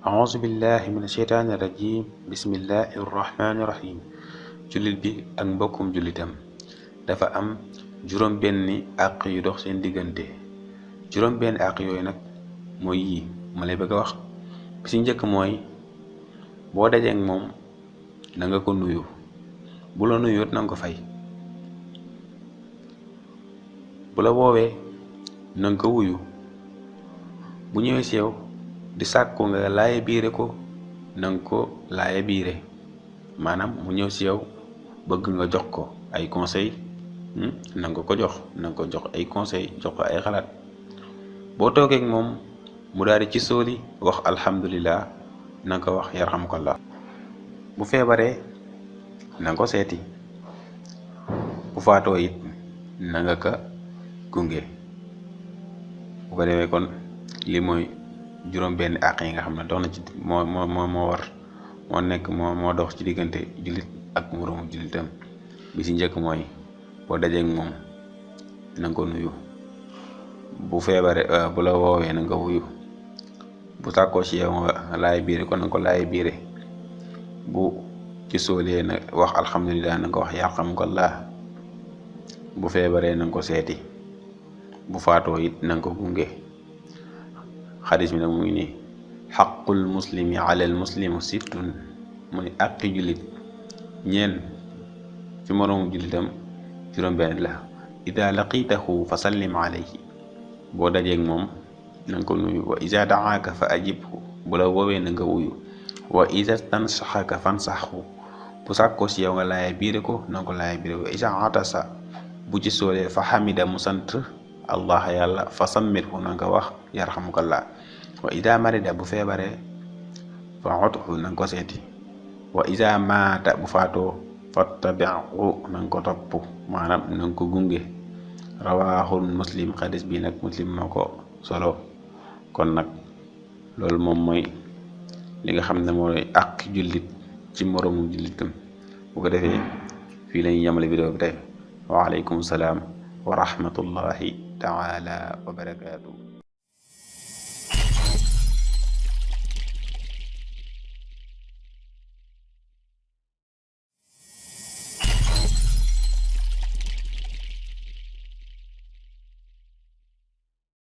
auzu billahi min asheytaani rajim bismillahi irrahmani irrahim jullit bi ak mbokkum jullitam dafa am juróom benni àq yu dox seen diggante. juróom benni àq yooyu nag mooy yii ma lay bëgg a wax. bi ci njëkk mooy boo dajeek moom na nga ko nuyu, bu la nuyut na nga ko fay. bu la woowee na nga ko wuyu. bu ñëwee ci yow di sàkku nga laaye biire ko na nga ko laaye biire, maanaam mu ñëw ci yow bëgg nga jox ko ay conseil na nga ko jox ay conseil, jox ko ay xalaat. boo toogee ak moom mu daal di ci sóoli wax alhamdulillah na nga ko wax yarhamukallah. bu feebaree na nga ko seeti, bu faatoo it na nga ko gunge. bu ko defee kon li mooy juróom benn àq yi nga xam ne dox na ci moo dox ci diggante jullit ak moroomu jullitam. bi ci njëkk mooy boo dajeek moom na nga ko nuyu, bu feebare bu la woowee na nga ko wuyu, bu sàkkoo ci yow nga laay biire kon na nga ko laay biire, bu ci soolee na wax alhamdulillah na nga ko wax yarhamukallah, bu feebaree na nga ko seeti, bu faatoo it na nga ko gunge. xadis bi nag mu ngi nii xaqul muslimi alal muslimu sittun, mu ne àqi jullit ñeen ci moroomu jullitam juróom benn la. ida laqitahu fa sallim alayhi, boo dajeeg moom na nga ko nuyu. wa ida daaka fa ajibhu, bu la woowee na nga wuyu. wa ida tansaxaka fansaxhu, bu sàkkoo si yow nga laaya biire ko na nga ko laaya biire. wa ida atasa, bu ci soolee fa xamida mu sant allah yàlla fa sammithu na nga wax yarhamukallah. wa ida marida, bu feebaree fa uthu na nga ko seeti. wa ida maata, bu faatoo fattabi'hu na nga ko topp, maanaam na nga ko gunge. rawaahul muslim, xadis bi nag muslim moo ko solo. kon nag loolu moom mooy li nga xam ne mooy àq jullit ci moroomu jullitam. bu ko defee fii la ñuy yemale vidéo bi tey. waaleykum salaam wa rahmatullahi taala wa barakaatu.